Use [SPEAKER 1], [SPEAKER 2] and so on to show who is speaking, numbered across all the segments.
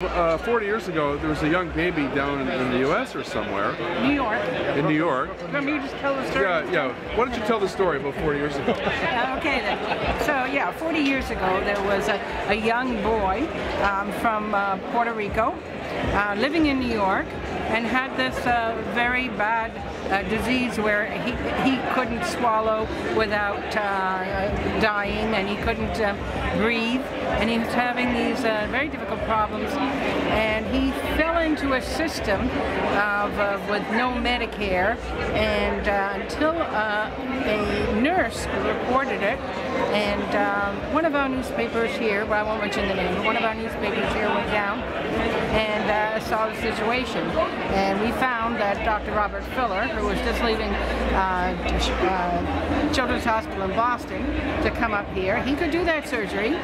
[SPEAKER 1] 40 years ago, there was a young baby down in the U.S. or somewhere.
[SPEAKER 2] New York.
[SPEAKER 1] In New York.
[SPEAKER 2] Let me just tell the story.
[SPEAKER 1] Yeah. Why don't you tell the story about 40 years ago?
[SPEAKER 2] Okay then. So yeah, 40 years ago there was a young boy from Puerto Rico living in New York and had this very bad disease where he couldn't swallow without dying, and he couldn't breathe, and he was having these very difficult problems, and he fell into a system with no Medicare, and until a nurse reported it, and one of our newspapers here, well, I won't mention the name, but one of our newspapers here went down and saw the situation, and we found that Dr. Robert Filler, who was just leaving Children's Hospital in Boston to come up here, he could do that surgery,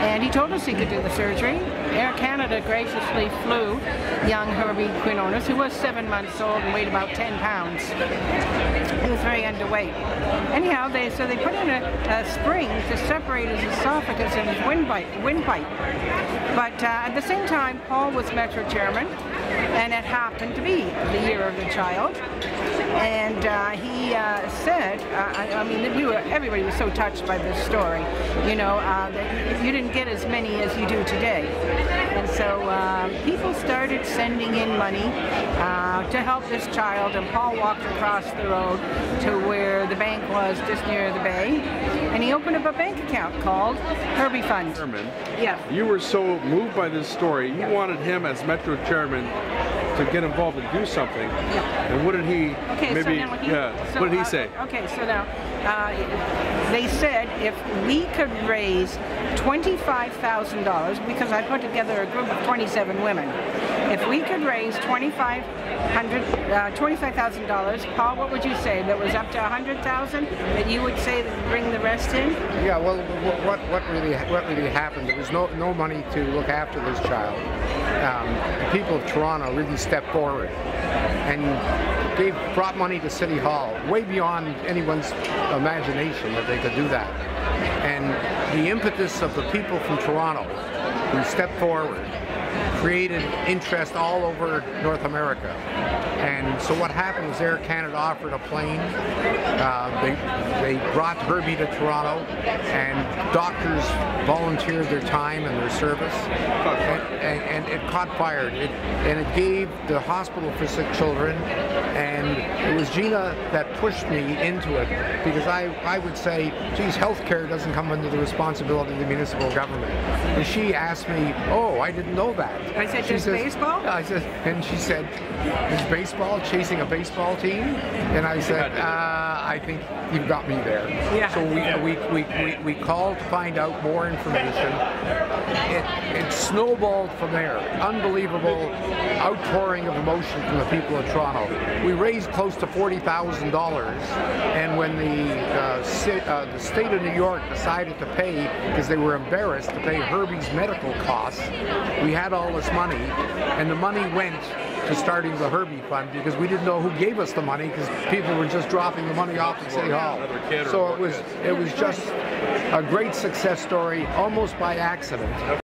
[SPEAKER 2] and he told us he could do the surgery. Air Canada graciously flew young Herbie Quinones, who was 7 months old and weighed about 10 pounds. He was very underweight. Anyhow, so they put in a spring to separate his esophagus and his windpipe. But at the same time, Paul was Metro chairman, and it happened to be the year of the child. And he said, I mean, everybody was so touched by this story, you know, that you didn't get as many as you do today. And so people started sending in money to help this child, and Paul walked across the road to where the bank was just near the bay, and he opened up a bank account called HERBIE FUND.
[SPEAKER 1] Chairman,
[SPEAKER 2] yeah.
[SPEAKER 1] You were so moved by this story, you wanted him as Metro chairman to get involved and do something.
[SPEAKER 2] Yeah.
[SPEAKER 1] And what did he,
[SPEAKER 2] okay,
[SPEAKER 1] maybe,
[SPEAKER 2] so
[SPEAKER 1] what did he say?
[SPEAKER 2] Okay, so now, they said if we could raise $25,000, because I put together a group of 27 women, if we could raise $25,000, Paul, what would you say? That was up to 100,000? That you would say that bring the rest in?
[SPEAKER 3] Yeah. Well, what really happened? There was no money to look after this child. The people of Toronto really stepped forward and brought money to City Hall, way beyond anyone's imagination that they could do that. And the impetus of the people from Toronto who stepped forward created interest all over North America. And so what happened was Air Canada offered a plane. They brought Herbie to Toronto, and doctors volunteered their time and their service, and it caught fire. And it gave the hospital for sick children, and it was Gina that pushed me into it, because I would say, geez, healthcare doesn't come under the responsibility of the municipal government. And she asked me, oh, I didn't know that.
[SPEAKER 2] I said, just baseball?
[SPEAKER 3] I said, and she said, is baseball chasing a baseball team? And I said, I think you've got me there.
[SPEAKER 2] Yeah.
[SPEAKER 3] So we called to find out more information. It snowballed from there. Unbelievable outpouring of emotion from the people of Toronto. We raised close to $40,000, and when the state of New York decided to pay, because they were embarrassed to pay Herbie's medical costs, we had all this money, and the money went to starting the HERBIE Fund, because we didn't know who gave us the money, because people were just dropping the money off at City Hall. So it was just a great success story, almost by accident.